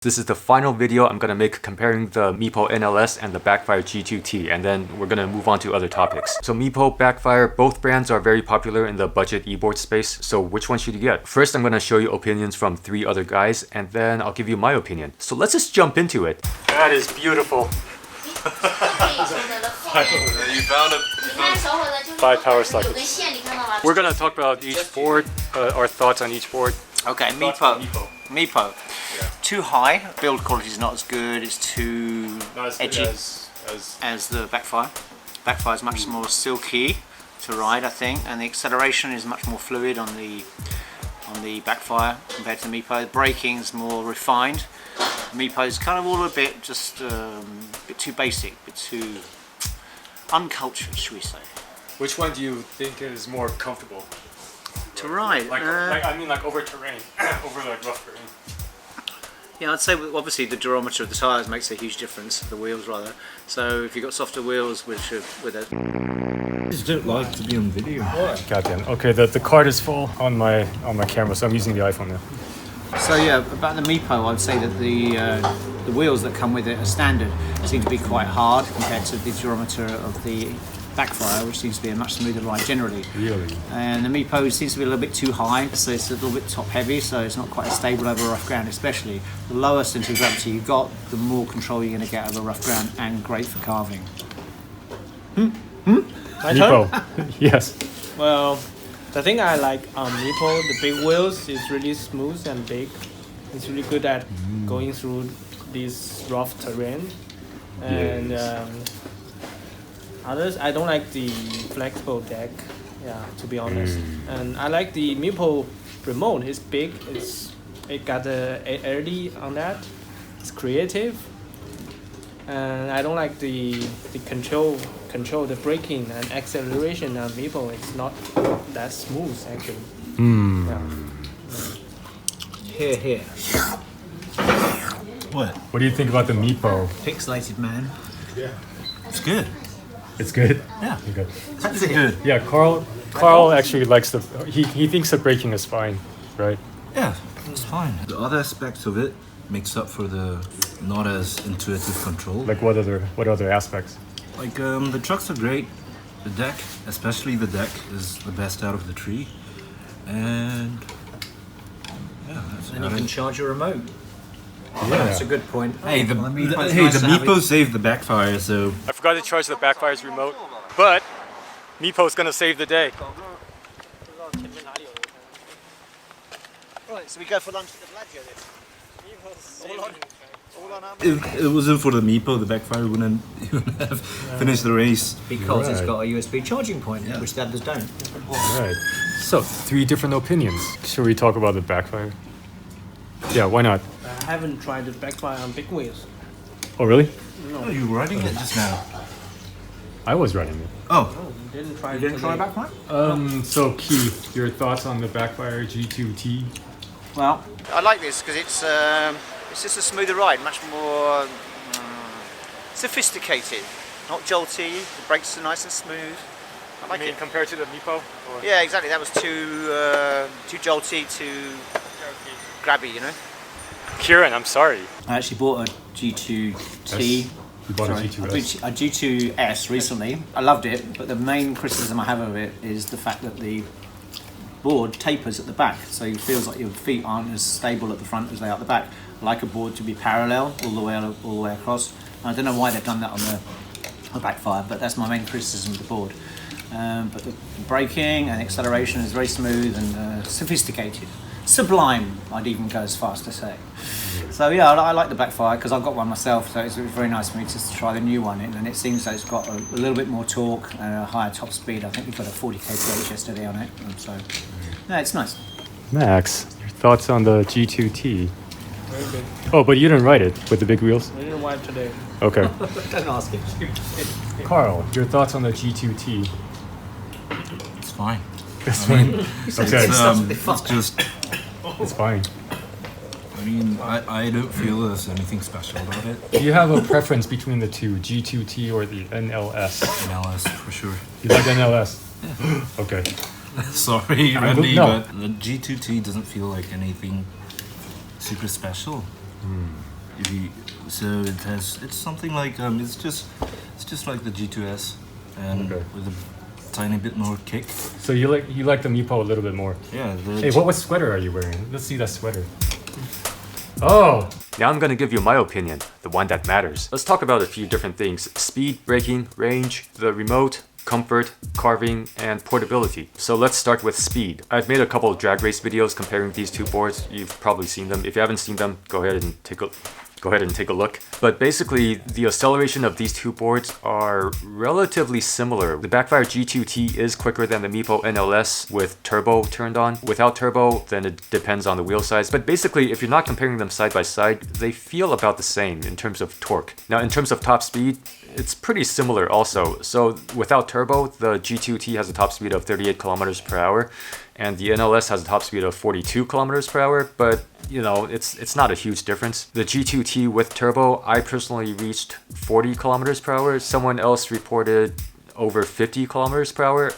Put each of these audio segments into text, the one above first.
This is the final video I'm going to make comparing the Meepo NLS and the Backfire G2T, and then we're going to move on to other topics. So Meepo, Backfire, both brands are very popular in the budget e-board space, so which one should you get? First, I'm going to show you opinions from 3 other guys, and then I'll give you my opinion. So let's just jump into it. That is beautiful. You found it. 5 power sockets. We're going to talk about each board, our thoughts on each board. Okay, Meepo. Yeah. Too high. Build quality is not as good. It's too edgy as the Backfire. Backfire is much more silky to ride, I think, and the acceleration is much more fluid on the Backfire compared to Meepo. The braking is more refined. Meepo is kind of all a bit just a bit too basic, a bit too uncultured, should we say? Which one do you think is more comfortable to ride? Like over terrain, over like rough terrain. Yeah, I'd say obviously the durometer of the tyres makes a huge difference, the wheels rather. So if you've got softer wheels which are with a... I just don't like to be on video. Goddamn. Okay, the card is full on my camera, so I'm using the iPhone now. So yeah, about the Meepo, I'd say that the wheels that come with it are standard. Seem to be quite hard compared to the durometer of the Backfire, which seems to be a much smoother ride generally. Really? And the Meepo seems to be a little bit too high, so it's a little bit top heavy, so it's not quite as stable over rough ground, especially. The lower centre of gravity you got, the more control you're going to get over rough ground, and great for carving. My turn? Meepo. Yes. Well, the thing I like on Meepo, the big wheels is really smooth and big. It's really good at going through this rough terrain. And others, I don't like the flexible deck, to be honest. And I like the Meepo remote. It's big. It got a LED on that. It's creative. And I don't like the control, the braking and acceleration on Meepo. It's not that smooth actually. Here. What do you think about the Meepo? Pixelated man. Yeah. It's good. It's good? Yeah. Okay. It's good. Yeah, Carl actually likes he thinks the braking is fine, right? Yeah, it's fine. The other aspects of it makes up for the not as intuitive control. Like what other aspects? Like the trucks are great. The deck, especially the deck, is the best out of the tree. And yeah, that's And you can charge your remote. Yeah. That's a good point. Hey, the Meepo saved the Backfire, so... I forgot to charge the Backfire's remote, but Meepo's gonna save the day. Right, so we go for lunch at the Bellagio then? If it wasn't for the Meepo, the Backfire wouldn't have finished the race. Because it's got a USB charging point, which the others don't. Alright. So, 3 different opinions. Should we talk about the Backfire? Yeah, why not? I haven't tried the Backfire on big wheels. Oh, really? No. Oh, you were riding it just now. I was riding it. Oh. You didn't try Backfire? So Keith, your thoughts on the Backfire G2T? Well, I like this because it's just a smoother ride, much more sophisticated, not jolty. The brakes are nice and smooth. I like it compared to the Meepo? Or? Yeah, exactly. That was too jolty, too grabby, you know. Kieran, I'm sorry. I actually bought a G2T. You bought a G2S? A G2S recently. I loved it, but the main criticism I have of it is the fact that the board tapers at the back, so it feels like your feet aren't as stable at the front as they are at the back. I like a board to be parallel all the way across. I don't know why they've done that on the Backfire, but that's my main criticism of the board. But the braking and acceleration is very smooth and sophisticated. Sublime, I'd even go as far as to say. So yeah, I like the Backfire because I've got one myself, so it's very nice for me to try the new one, and it seems that it's got a little bit more torque and a higher top speed. I think we've got a 40 kph yesterday on it, and so yeah, it's nice. Max, your thoughts on the G2T? Very good. Oh, but you didn't ride it with the big wheels? I didn't ride today. Okay. Don't ask him. Carl, your thoughts on the G2T? It's fine. It's fine. Okay. It's just... It's fine. I mean, I don't feel there's anything special about it. Do you have a preference between the two, G2T or the NLS? NLS, for sure. You like NLS? Yeah. Okay. Sorry, Randy, no. but the G2T doesn't feel like anything super special. So it's something like it's just like the G2S, and Okay. with a tiny bit more kick. So you like the Meepo a little bit more. Yeah. Hey, what sweater are you wearing? Let's see that sweater. Oh! Now I'm gonna give you my opinion, the one that matters. Let's talk about a few different things: speed, braking, range, the remote, comfort, carving, and portability. So let's start with speed. I've made a couple of drag race videos comparing these two boards. You've probably seen them. If you haven't seen them, go ahead and take a look. But basically, the acceleration of these two boards are relatively similar. The Backfire G2T is quicker than the Meepo NLS with turbo turned on. Without turbo, then it depends on the wheel size. But basically, if you're not comparing them side by side, they feel about the same in terms of torque. Now, in terms of top speed, it's pretty similar also. So without turbo, the G2T has a top speed of 38 kilometers per hour, and the NLS has a top speed of 42 kilometers per hour, but you know, it's not a huge difference. The G2T with turbo, I personally reached 40 kilometers per hour. Someone else reported over 50 kilometers per hour.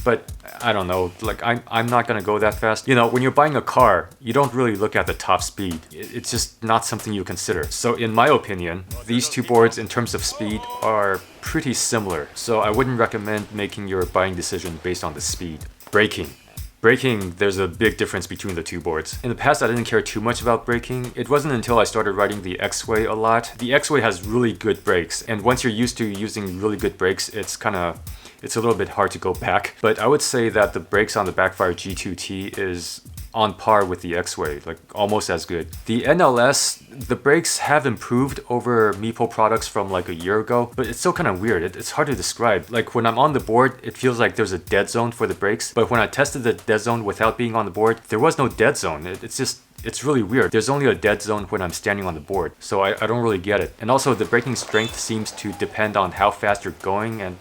But I don't know, like I'm not gonna go that fast. You know, when you're buying a car, you don't really look at the top speed. It's just not something you consider. So in my opinion, these two boards in terms of speed are pretty similar. So I wouldn't recommend making your buying decision based on the speed. Braking, there's a big difference between the two boards. In the past, I didn't care too much about braking. It wasn't until I started riding the X-Way a lot. The X-Way has really good brakes, and once you're used to using really good brakes, it's a little bit hard to go back. But I would say that the brakes on the Backfire G2T is on par with the X-Way, like almost as good. The NLS, the brakes have improved over Meepo products from like a year ago, but it's still kind of weird. It's hard to describe. Like when I'm on the board, it feels like there's a dead zone for the brakes, but when I tested the dead zone without being on the board, there was no dead zone. It's really weird. There's only a dead zone when I'm standing on the board, so I don't really get it. And also the braking strength seems to depend on how fast you're going, and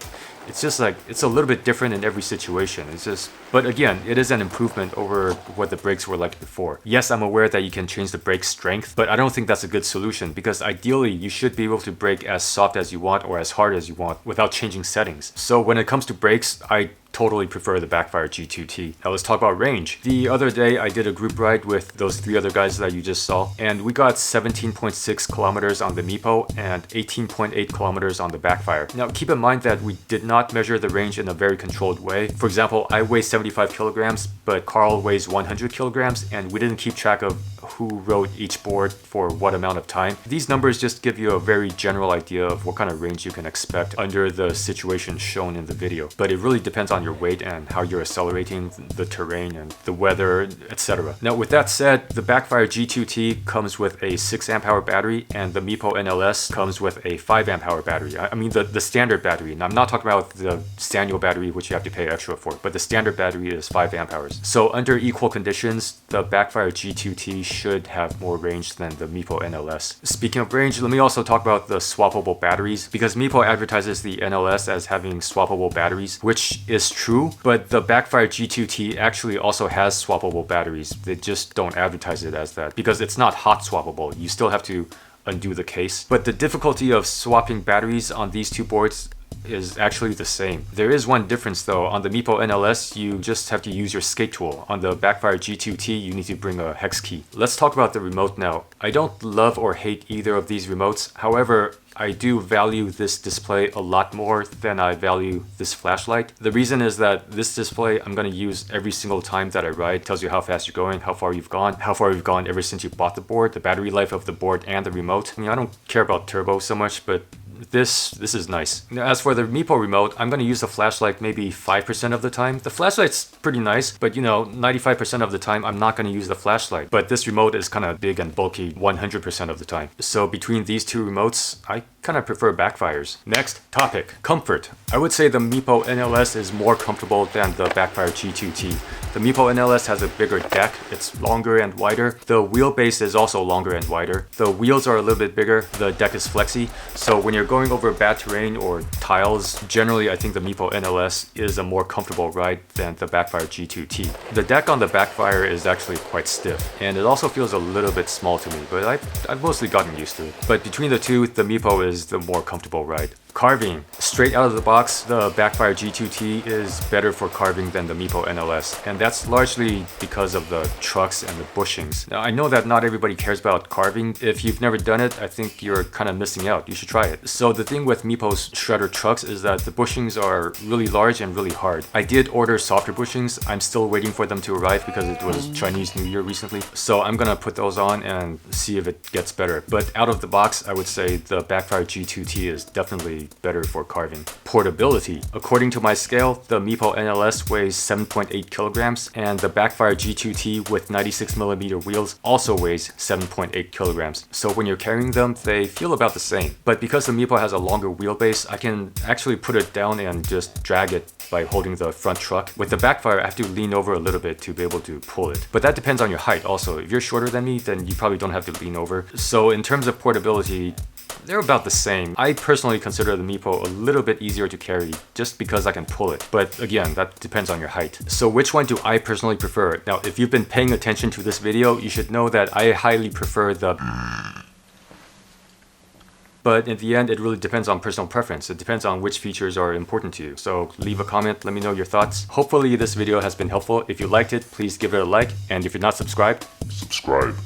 it's just like, it's a little bit different in every situation. But again, it is an improvement over what the brakes were like before. Yes, I'm aware that you can change the brake strength, but I don't think that's a good solution, because ideally you should be able to brake as soft as you want or as hard as you want without changing settings. So when it comes to brakes, I totally prefer the Backfire G2T. Now let's talk about range. The other day I did a group ride with those three other guys that you just saw, and we got 17.6 kilometers on the Meepo and 18.8 kilometers on the Backfire. Now keep in mind that we did not measure the range in a very controlled way. For example, I weigh 75 kilograms, but Carl weighs 100 kilograms, and we didn't keep track of who rode each board for what amount of time. These numbers just give you a very general idea of what kind of range you can expect under the situation shown in the video. But it really depends on your weight and how you're accelerating, the terrain and the weather, etc. Now with that said, the Backfire G2T comes with a 6 amp hour battery, and the Meepo NLS comes with a 5 amp hour battery. I mean the standard battery, and I'm not talking about the Sanyo battery which you have to pay extra for, but the standard battery is 5 amp hours. So under equal conditions, the Backfire G2T should have more range than the Meepo NLS. Speaking of range, let me also talk about the swappable batteries, because Meepo advertises the NLS as having swappable batteries, which is true, but the Backfire G2T actually also has swappable batteries. They just don't advertise it as that, because it's not hot swappable. You still have to undo the case. But the difficulty of swapping batteries on these two boards is actually the same. There is one difference though. On the Meepo NLS, you just have to use your skate tool. On the Backfire G2T, you need to bring a hex key. Let's talk about the remote now. I don't love or hate either of these remotes. However, I do value this display a lot more than I value this flashlight. The reason is that this display I'm going to use every single time that I ride. It tells you how fast you're going, how far you've gone ever since you bought the board, the battery life of the board and the remote. I mean, I don't care about turbo so much, but this is nice. Now, as for the Meepo remote, I'm going to use the flashlight maybe 5% of the time. The flashlight's pretty nice, but you know, 95% of the time I'm not going to use the flashlight. But this remote is kind of big and bulky 100% of the time. So between these two remotes, I kind of prefer Backfires. Next topic, comfort. I would say the Meepo NLS is more comfortable than the Backfire G2T. The Meepo NLS has a bigger deck, it's longer and wider. The wheelbase is also longer and wider. The wheels are a little bit bigger, the deck is flexy. So when you're going over bad terrain or tiles, generally I think the Meepo NLS is a more comfortable ride than the Backfire G2T. The deck on the Backfire is actually quite stiff, and it also feels a little bit small to me, but I've mostly gotten used to it. But between the two, the Meepo is the more comfortable ride. Carving. Straight out of the box, the Backfire G2T is better for carving than the Meepo NLS, and that's largely because of the trucks and the bushings. Now, I know that not everybody cares about carving. If you've never done it, I think you're kind of missing out. You should try it. So the thing with Meepo's shredder trucks is that the bushings are really large and really hard. I did order softer bushings. I'm still waiting for them to arrive because it was Chinese New Year recently. So I'm gonna put those on and see if it gets better. But out of the box, I would say the Backfire G2T is definitely better for carving. Portability. According to my scale, the Meepo NLS weighs 7.8 kilograms and the Backfire G2T with 96mm wheels also weighs 7.8 kilograms. So when you're carrying them, they feel about the same. But because the Meepo has a longer wheelbase, I can actually put it down and just drag it by holding the front truck. With the Backfire, I have to lean over a little bit to be able to pull it. But that depends on your height also. If you're shorter than me, then you probably don't have to lean over. So in terms of portability, they're about the same. I personally consider the Meepo a little bit easier to carry just because I can pull it. But again, that depends on your height. So which one do I personally prefer? Now, if you've been paying attention to this video, you should know that I highly prefer the... But in the end, it really depends on personal preference. It depends on which features are important to you. So leave a comment, let me know your thoughts. Hopefully this video has been helpful. If you liked it, please give it a like. And if you're not subscribed, subscribe.